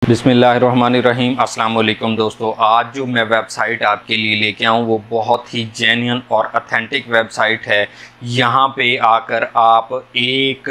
बिस्मिल्लाहिर्रहमानिर्रहीम। अस्सलाम वालेकुम दोस्तों, आज जो मैं वेबसाइट आपके लिए लेके आऊँ वो बहुत ही जेन्युइन और ऑथेंटिक वेबसाइट है। यहाँ पे आकर आप एक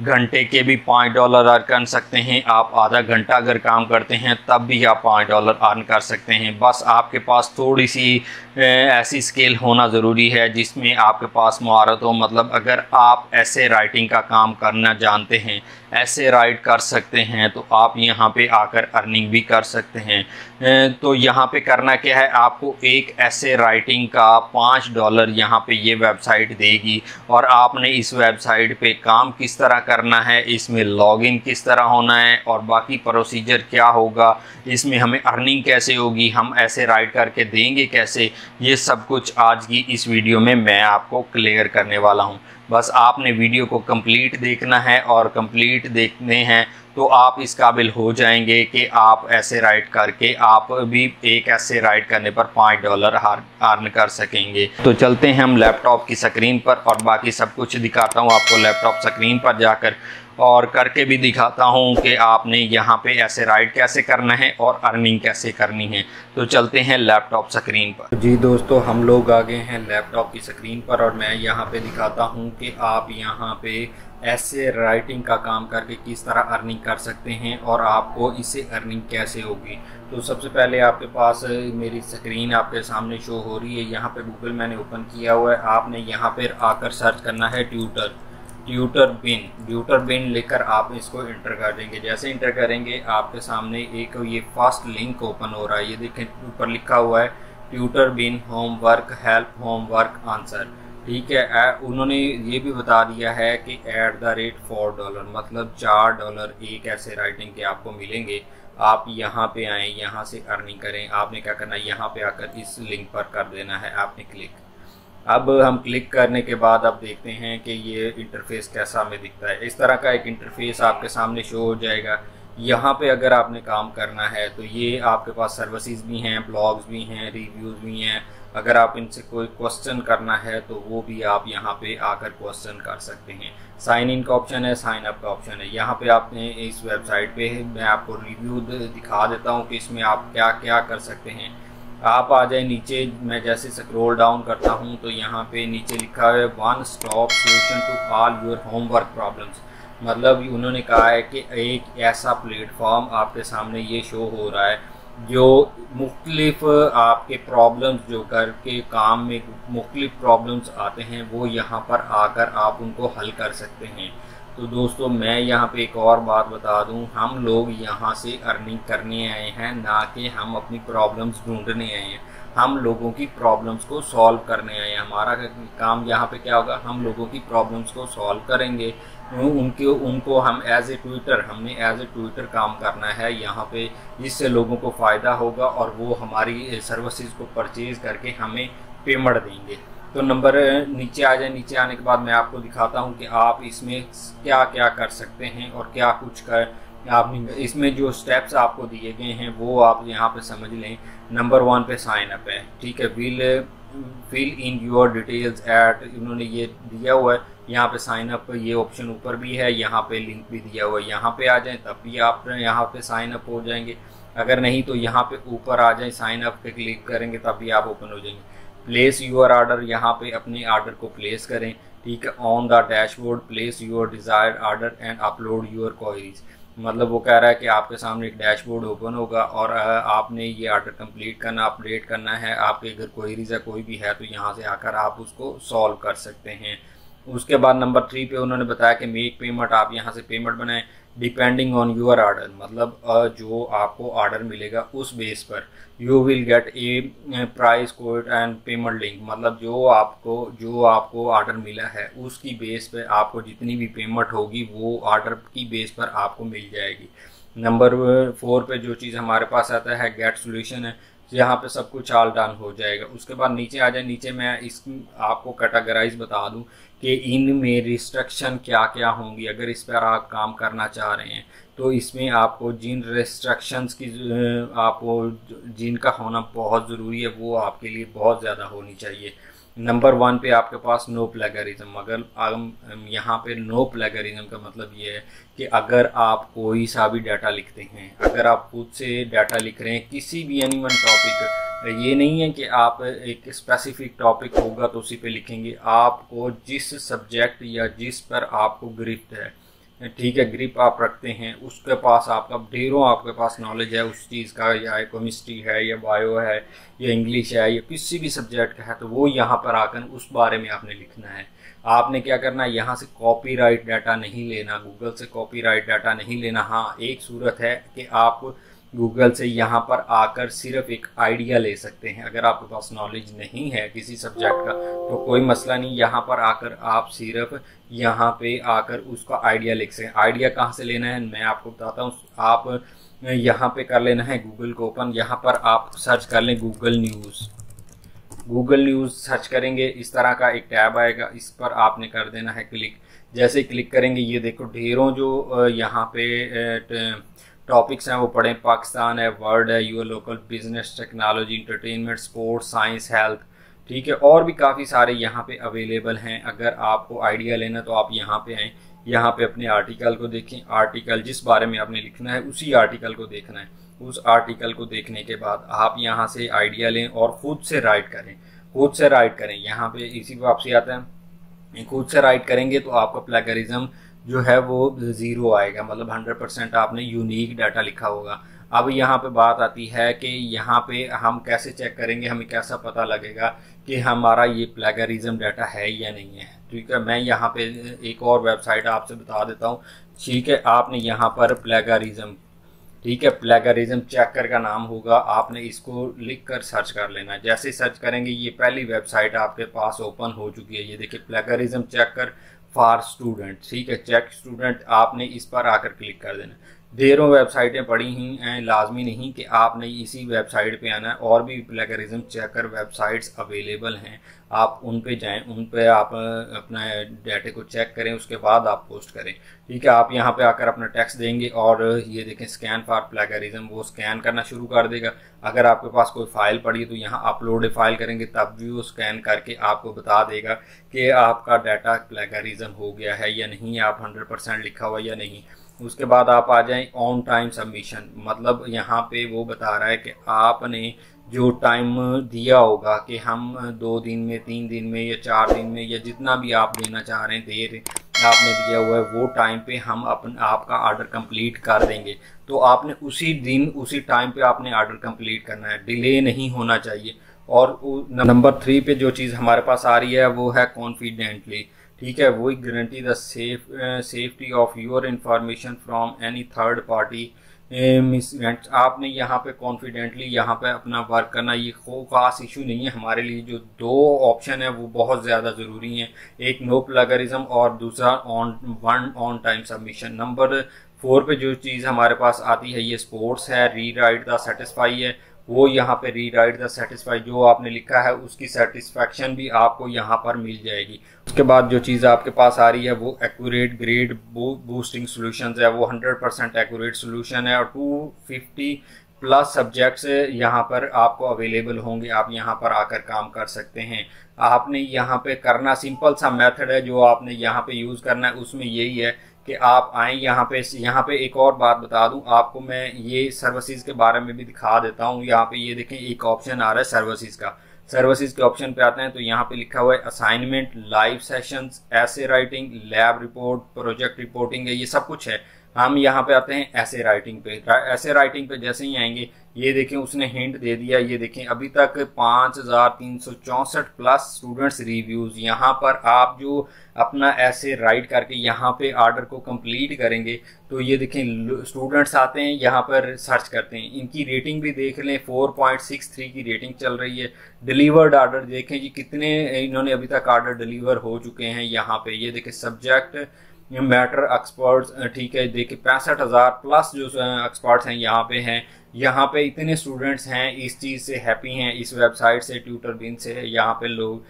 घंटे के भी $5 अर्न कर सकते हैं। आप आधा घंटा अगर काम करते हैं तब भी आप $5 अर्न कर सकते हैं। बस आपके पास थोड़ी सी ऐसी स्किल होना ज़रूरी है जिसमें आपके पास महारत हो। मतलब अगर आप ऐसे राइटिंग का काम करना जानते हैं, ऐसे राइट कर सकते हैं, तो आप यहाँ पे आकर अर्निंग भी कर सकते हैं। तो यहाँ पे करना क्या है, आपको एक ऐसे राइटिंग का $5 यहाँ पे ये वेबसाइट देगी और आपने इस वेबसाइट पे काम किस तरह करना है, इसमें लॉगिन किस तरह होना है और बाकी प्रोसीजर क्या होगा, इसमें हमें अर्निंग कैसे होगी, हम ऐसे राइट करके देंगे कैसे, ये सब कुछ आज की इस वीडियो में मैं आपको क्लियर करने वाला हूँ। बस आपने वीडियो को कंप्लीट देखना है और कंप्लीट देखने हैं तो आप इस काबिल हो जाएंगे कि आप ऐसे राइट करके आप भी एक ऐसे राइट करने पर $5 अर्न कर सकेंगे। तो चलते हैं हम लैपटॉप की स्क्रीन पर और बाकी सब कुछ दिखाता हूँ आपको लैपटॉप स्क्रीन पर जाकर, और करके भी दिखाता हूँ कि आपने यहाँ पे ऐसे राइट कैसे करना है और अर्निंग कैसे करनी है। तो चलते हैं लैपटॉप स्क्रीन पर। जी दोस्तों, हम लोग आ गए हैं लैपटॉप की स्क्रीन पर और मैं यहाँ पे दिखाता हूँ कि आप यहाँ पे ऐसे राइटिंग का काम करके किस तरह अर्निंग कर सकते हैं और आपको इससे अर्निंग कैसे होगी। तो सबसे पहले आपके पास मेरी स्क्रीन आपके सामने शो हो रही है। यहाँ पे गूगल मैंने ओपन किया हुआ है। आपने यहाँ पर आकर सर्च करना है ट्यूटर बिन लेकर आप इसको इंटर कर देंगे। जैसे इंटर करेंगे आपके सामने एक ये फर्स्ट लिंक ओपन हो रहा है। ये देखें ऊपर लिखा हुआ है ट्यूटर बिन होमवर्क हेल्प होमवर्क आंसर। ठीक है, उन्होंने ये भी बता दिया है कि $4 मतलब $4 एक ऐसे राइटिंग के आपको मिलेंगे। आप यहाँ पे आएँ, यहाँ से अर्निंग करें। आपने क्या करना है, यहाँ पे आकर इस लिंक पर कर देना है आपने क्लिक। अब हम क्लिक करने के बाद अब देखते हैं कि ये इंटरफेस कैसा हमें दिखता है। इस तरह का एक इंटरफेस आपके सामने शो हो जाएगा। यहाँ पे अगर आपने काम करना है तो ये आपके पास सर्विसेज भी हैं, ब्लॉग्स भी हैं, रिव्यूज़ भी हैं। अगर आप इनसे कोई क्वेश्चन करना है तो वो भी आप यहाँ पे आकर क्वेश्चन कर सकते हैं। साइन इन का ऑप्शन है, साइन अप का ऑप्शन है। यहाँ पे आपने इस वेबसाइट पे मैं आपको रिव्यू दिखा देता हूँ कि इसमें आप क्या क्या कर सकते हैं। आप आ जाए नीचे, मैं जैसे स्क्रॉल डाउन करता हूँ तो यहाँ पे नीचे लिखा है one stop solution to all your homework problems. मतलब उन्होंने कहा है कि एक ऐसा प्लेटफॉर्म आपके सामने ये शो हो रहा है जो मुख्तलिफ आपके प्रॉब्लम्स, जो घर के काम में मुख्तलिफ प्रॉब्लम्स आते हैं, वो यहाँ पर आकर आप उनको हल कर सकते हैं। तो दोस्तों, मैं यहाँ पे एक और बात बता दूँ, हम लोग यहाँ से अर्निंग करने आए हैं, ना कि हम अपनी प्रॉब्लम्स ढूंढने आए हैं। हम लोगों की प्रॉब्लम्स को सॉल्व करने आए हैं। हमारा काम यहाँ पे क्या होगा, हम लोगों की प्रॉब्लम्स को सॉल्व करेंगे। उनको हम हमने एज ए ट्विटर काम करना है यहाँ पे, जिससे लोगों को फ़ायदा होगा और वो हमारी सर्विसेज को परचेज करके हमें पेमेंट देंगे। तो नंबर नीचे आ जाए। नीचे आने के बाद मैं आपको दिखाता हूँ कि आप इसमें क्या क्या कर सकते हैं और क्या कुछ कर आप इसमें जो स्टेप्स आपको दिए गए हैं वो आप यहाँ पे समझ लें। नंबर 1 पे साइन अप है। ठीक है, fill in your details at, इन्होंने ये दिया हुआ है। यहाँ पे साइन अप ये ऑप्शन ऊपर भी है, यहाँ पे लिंक भी दिया हुआ है। यहाँ पे आ जाएं तब भी आप यहाँ पे साइन अप हो जाएंगे। अगर नहीं तो यहाँ पे ऊपर आ जाएं, साइन अप पे क्लिक करेंगे तब भी आप ओपन हो जाएंगे। प्लेस यूर ऑर्डर, यहाँ पे अपने ऑर्डर को प्लेस करें। ठीक है, on the dashboard place your desired order and upload your queries. मतलब वो कह रहा है कि आपके सामने एक डैशबोर्ड ओपन होगा और आपने ये ऑर्डर कंप्लीट करना, अपडेट करना है। आपके अगर क्वेरीज है कोई भी है तो यहाँ से आकर आप उसको सॉल्व कर सकते हैं। उसके बाद नंबर 3 पे उन्होंने बताया कि मेक पेमेंट, आप यहाँ से पेमेंट बनाएं डिपेंडिंग ऑन योर ऑर्डर। मतलब जो आपको ऑर्डर मिलेगा उस बेस पर you will get A price code and payment link. मतलब जो आपको ऑर्डर मिला है उसकी बेस पे आपको जितनी भी पेमेंट होगी वो ऑर्डर की बेस पर आपको मिल जाएगी। नंबर 4 पे जो चीज़ हमारे पास आता है गेट सोल्यूशन है। यहाँ पे सब कुछ ऑल डन हो जाएगा। उसके बाद नीचे आ जाए। नीचे मैं इस आपको कैटेगराइज बता दूं कि इनमें रिस्ट्रिक्शन क्या क्या होंगी। अगर इस पर आप काम करना चाह रहे हैं तो इसमें आपको जिन रिस्ट्रिक्शंस की आपको जिनका होना बहुत ज़रूरी है वो आपके लिए बहुत ज़्यादा होनी चाहिए। नंबर 1 पे आपके पास नो प्लेगरिज्म। अगर हम यहाँ पे नो प्लेगरिज्म का मतलब ये है कि अगर आप कोई सा भी डाटा लिखते हैं, अगर आप खुद से डाटा लिख रहे हैं किसी भी एनी वन टॉपिक, ये नहीं है कि आप एक स्पेसिफिक टॉपिक होगा तो उसी पे लिखेंगे। आपको जिस सब्जेक्ट या जिस पर आपको गिरफ्त है, ठीक है, ग्रिप आप रखते हैं, उसके पास आपका ढेरों आपके पास नॉलेज है उस चीज़ का, या केमिस्ट्री है या बायो है या इंग्लिश है या किसी भी सब्जेक्ट का है, तो वो यहाँ पर आकर उस बारे में आपने लिखना है। आपने क्या करना है, यहाँ से कॉपीराइट डाटा नहीं लेना, गूगल से कॉपीराइट डाटा नहीं लेना। हाँ, एक सूरत है कि आप गूगल से यहाँ पर आकर सिर्फ एक आइडिया ले सकते हैं। अगर आपके पास नॉलेज नहीं है किसी सब्जेक्ट का तो कोई मसला नहीं, यहाँ पर आकर आप सिर्फ यहाँ पे आकर उसका आइडिया लिख सकते हैं। आइडिया कहाँ से लेना है मैं आपको बताता हूँ। आप यहाँ पे कर लेना है गूगल को ओपन, यहाँ पर आप सर्च कर लें Google news. Google news search करेंगे, इस तरह का एक टैब आएगा, इस पर आपने कर देना है क्लिक। जैसे क्लिक करेंगे ये देखो ढेरों जो यहाँ पे टॉपिक्स हैं वो पढ़ें, पाकिस्तान है, वर्ल्ड है, your local business, technology, entertainment, sports, science, health, ठीक है, और भी काफ़ी सारे यहाँ पे अवेलेबल हैं। अगर आपको आइडिया लेना तो आप यहाँ पे आएँ, यहाँ पे अपने आर्टिकल को देखें, आर्टिकल जिस बारे में आपने लिखना है उसी आर्टिकल को देखना है। उस आर्टिकल को देखने के बाद आप यहाँ से आइडिया लें और खुद से राइट करें, खुद से राइट करें। यहाँ पे इसी को आपसे आता है, खुद से राइट करेंगे तो आपका प्लेगरिज्म जो है वो 0 आएगा, मतलब 100% आपने यूनिक डाटा लिखा होगा। अब यहाँ पे बात आती है कि यहाँ पे हम कैसे चेक करेंगे, हमें कैसा पता लगेगा कि हमारा ये प्लेगरिज्म डाटा है या नहीं है। ठीक है, मैं यहाँ पे एक और वेबसाइट आपसे बता देता हूँ। ठीक है, आपने यहाँ पर प्लेगरिज्म, ठीक है, प्लेगरिज्म चेकर का नाम होगा, आपने इसको लिख कर सर्च कर लेना। जैसे सर्च करेंगे ये पहली वेबसाइट आपके पास ओपन हो चुकी है, ये देखिए प्लेगरिज्म चेकर फॉर स्टूडेंट। ठीक है, चेक स्टूडेंट, आपने इस पर आकर क्लिक कर देना। ढेरों वेबसाइटें पड़ी ही हैं, लाजमी नहीं कि आपने इसी वेबसाइट पे आना है, और भी प्लेगरिज्म चेकर वेबसाइट्स अवेलेबल हैं, आप उन पे जाएं, उन पे आप अपना डाटे को चेक करें, उसके बाद आप पोस्ट करें। ठीक है, आप यहाँ पे आकर अपना टेक्स्ट देंगे और ये देखें स्कैन फॉर प्लेगरिज्म, वो स्कैन करना शुरू कर देगा। अगर आपके पास कोई फाइल पड़ी है तो यहाँ अपलोड ए फाइल करेंगे, तब भी वो स्कैन करके आपको बता देगा कि आपका डाटा प्लेगरिज्म हो गया है या नहीं, आप 100% लिखा हुआ या नहीं। उसके बाद आप आ जाएं ऑन टाइम सबमिशन, मतलब यहाँ पे वो बता रहा है कि आपने जो टाइम दिया होगा कि हम 2 दिन में, 3 दिन में या 4 दिन में या जितना भी आप देना चाह रहे हैं देर आपने दिया हुआ है, वो टाइम पे हम आपका ऑर्डर कंप्लीट कर देंगे। तो आपने उसी दिन उसी टाइम पे आपने ऑर्डर कंप्लीट करना है, डिले नहीं होना चाहिए। और नंबर 3 पे जो चीज़ हमारे पास आ रही है वो है कॉन्फिडेंटली। ठीक है, वही guarantee the safety of your information from any third party मिसगेंट। आपने यहाँ पे कॉन्फिडेंटली यहाँ पे अपना वर्क करना, ये खास इशू नहीं है हमारे लिए। जो 2 ऑप्शन है वो बहुत ज़्यादा ज़रूरी हैं, एक नो प्लेगरिज्म और दूसरा ऑन टाइम सबमिशन। नंबर 4 पे जो चीज़ हमारे पास आती है ये स्पोर्ट्स है, री राइट द सेटिस्फाई है, वो यहाँ पे री राइट द सेटिस्फाई, जो आपने लिखा है उसकी सेटिस्फैक्शन भी आपको यहाँ पर मिल जाएगी। उसके बाद जो चीज़ आपके पास आ रही है वो एक्यूरेट ग्रेड बूस्टिंग सॉल्यूशंस है, वो 100% एक्यूरेट सॉल्यूशन है, और 250+ सब्जेक्ट्स यहाँ पर आपको अवेलेबल होंगे। आप यहाँ पर आकर काम कर सकते हैं। आपने यहाँ पे करना सिंपल सा मेथड है जो आपने यहाँ पे यूज़ करना है, उसमें यही है कि आप आएँ यहाँ पे एक और बात बता दूं आपको, मैं ये सर्विसेज के बारे में भी दिखा देता हूँ। यहाँ पे ये देखें एक ऑप्शन आ रहा है सर्विसेज का, सर्विसेज के ऑप्शन पे आते हैं तो यहाँ पे लिखा हुआ है असाइनमेंट, लाइव सेशंस, ऐसे writing, lab report, project reporting है, ये सब कुछ है। हम यहाँ पे आते हैं ऐसे राइटिंग पे। ऐसे राइटिंग पे जैसे ही आएंगे ये देखें उसने हिंट दे दिया, ये देखें अभी तक 5364+ स्टूडेंट्स रिव्यूज। यहाँ पर आप जो अपना ऐसे राइट करके यहाँ पे ऑर्डर को कंप्लीट करेंगे तो ये देखें स्टूडेंट्स आते हैं यहाँ पर सर्च करते हैं, इनकी रेटिंग भी देख लें, 4.63 की रेटिंग चल रही है। डिलीवर्ड ऑर्डर देखें जी कितने इन्होंने अभी तक ऑर्डर डिलीवर हो चुके हैं। यहाँ पे ये देखें सब्जेक्ट मैटर एक्सपर्ट्स, ठीक है, देखिए 65,000+ जो एक्सपर्ट्स हैं यहाँ पे हैं। यहाँ पे इतने स्टूडेंट्स हैं, इस चीज़ से हैप्पी हैं, इस वेबसाइट से, ट्यूटर बिन से। यहाँ पे लोग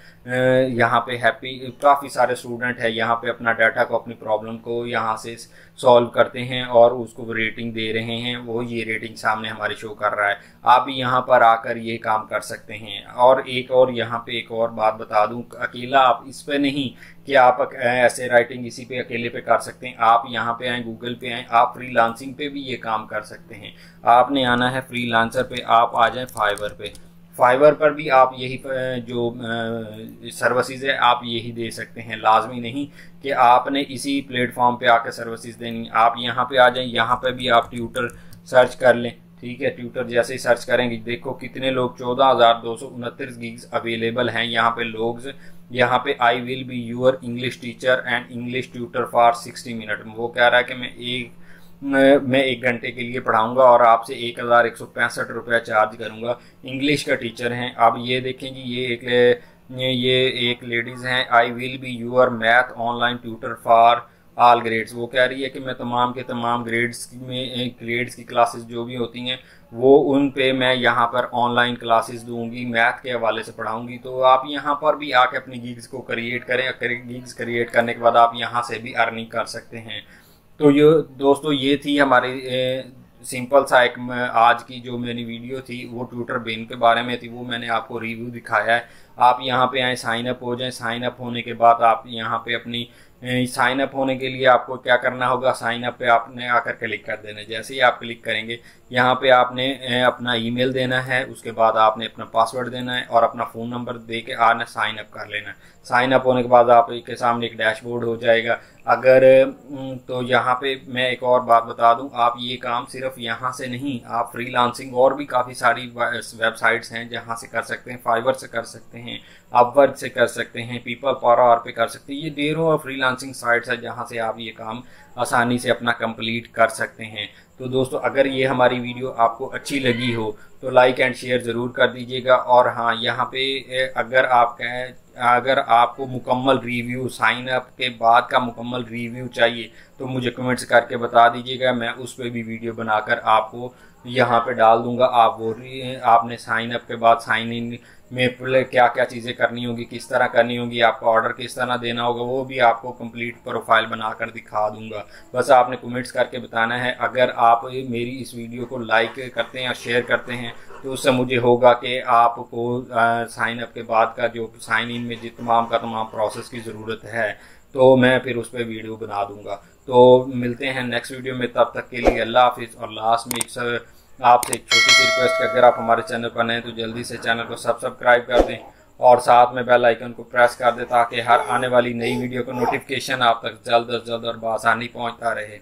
यहाँ पे हैप्पी, काफ़ी सारे स्टूडेंट हैं यहाँ पे अपना डाटा को, अपनी प्रॉब्लम को यहाँ से सॉल्व करते हैं और उसको रेटिंग दे रहे हैं। वो ये रेटिंग सामने हमारे शो कर रहा है। आप भी यहाँ पर आकर ये काम कर सकते हैं। और यहाँ पे एक और बात बता दूं, अकेला आप इस पे नहीं कि आप ऐसे राइटिंग इसी पे अकेले पे कर सकते हैं। आप यहाँ पे आए, गूगल पे आए, आप फ्रीलांसिंग पे भी ये काम कर सकते हैं। आपने आना है फ्रीलांसर पे, आप आ जाएं फाइवर पे। फाइवर पर भी आप यही जो सर्विसेज है आप यही दे सकते हैं। लाजमी नहीं कि आपने इसी प्लेटफॉर्म पे आकर सर्विसेज देनी। आप यहाँ पे आ जाएं, यहाँ पे भी आप ट्यूटर सर्च कर लें, ठीक है। ट्यूटर जैसे ही सर्च करेंगे, देखो कितने लोग, 14,229 गिग्स अवेलेबल हैं यहाँ पे लोग। यहाँ पे I will be your English teacher and English tutor for 60 minute. वो कह रहा है कि मैं 1 घंटे के लिए पढ़ाऊंगा और आपसे 1,165 रुपया चार्ज करूंगा। इंग्लिश का टीचर हैं। आप ये देखेंगे, ये एक लेडीज़ हैं, I will be your math online tutor for all grades. वो कह रही है कि मैं तमाम के तमाम ग्रेड्स की क्लासेस जो भी होती हैं वो उन पे मैं यहाँ पर ऑनलाइन क्लासेस दूंगी, मैथ के हवाले से पढ़ाऊंगी। तो आप यहाँ पर भी आके अपनी गिग्स को क्रिएट करें। गिग्स क्रिएट करने के बाद आप यहाँ से भी अर्निंग कर सकते हैं। तो ये दोस्तों, ये थी हमारी सिंपल सा एक आज की जो मेरी वीडियो थी, वो ट्यूटर बिन के बारे में थी। वो मैंने आपको रिव्यू दिखाया है। आप यहाँ पे आए, साइन अप हो जाएं। साइन अप होने के बाद आप यहाँ पे अपनी साइन अप होने के लिए आपको क्या करना होगा, साइन अप पे आपने आकर क्लिक कर देना। जैसे ही आप क्लिक करेंगे, यहाँ पे आपने अपना ईमेल देना है, उसके बाद आपने अपना पासवर्ड देना है और अपना फ़ोन नंबर दे के आना, साइन अप कर लेना। साइन अप होने के बाद आपके सामने एक डैशबोर्ड हो जाएगा। अगर तो यहाँ पे मैं एक और बात बता दूं, आप ये काम सिर्फ यहाँ से नहीं, आप फ्रीलांसिंग और भी काफ़ी सारी वेबसाइट्स हैं जहाँ से कर सकते हैं। फाइवर से कर सकते हैं, अपवर्क से कर सकते हैं, पीपल पावर आवर पे कर सकते हैं। ये ढेरों फ्रीलांसिंग साइट्स है जहाँ से आप ये काम आसानी से अपना कंप्लीट कर सकते हैं। तो दोस्तों, अगर ये हमारी वीडियो आपको अच्छी लगी हो तो लाइक एंड शेयर ज़रूर कर दीजिएगा। और हाँ, यहाँ पे अगर आपको मुकम्मल रिव्यू, साइन अप के बाद का मुकम्मल रिव्यू चाहिए तो मुझे कमेंट्स करके बता दीजिएगा। मैं उस पर भी वीडियो बनाकर आपको यहाँ पे डाल दूंगा। आपने साइन अप के बाद साइन इन में क्या क्या चीज़ें करनी होगी, किस तरह करनी होगी, आपका ऑर्डर किस तरह देना होगा, वो भी आपको कंप्लीट प्रोफाइल बनाकर दिखा दूंगा। बस आपने कमेंट्स करके बताना है। अगर आप मेरी इस वीडियो को लाइक करते हैं और शेयर करते हैं तो उससे मुझे होगा कि आपको साइन अप के बाद का जो साइन इन में तमाम प्रोसेस की ज़रूरत है, तो मैं फिर उस पर वीडियो बना दूंगा। तो मिलते हैं नेक्स्ट वीडियो में, तब तक के लिए अल्लाह हाफिज़। और लास्ट में आपसे एक छोटी सी रिक्वेस्ट कि अगर आप हमारे चैनल पर नए हैं तो जल्दी से चैनल को सब्सक्राइब कर दें और साथ में बेल आइकन को प्रेस कर दें ताकि हर आने वाली नई वीडियो का नोटिफिकेशन आप तक जल्द अज जल्द और बआसानी पहुंचता रहे।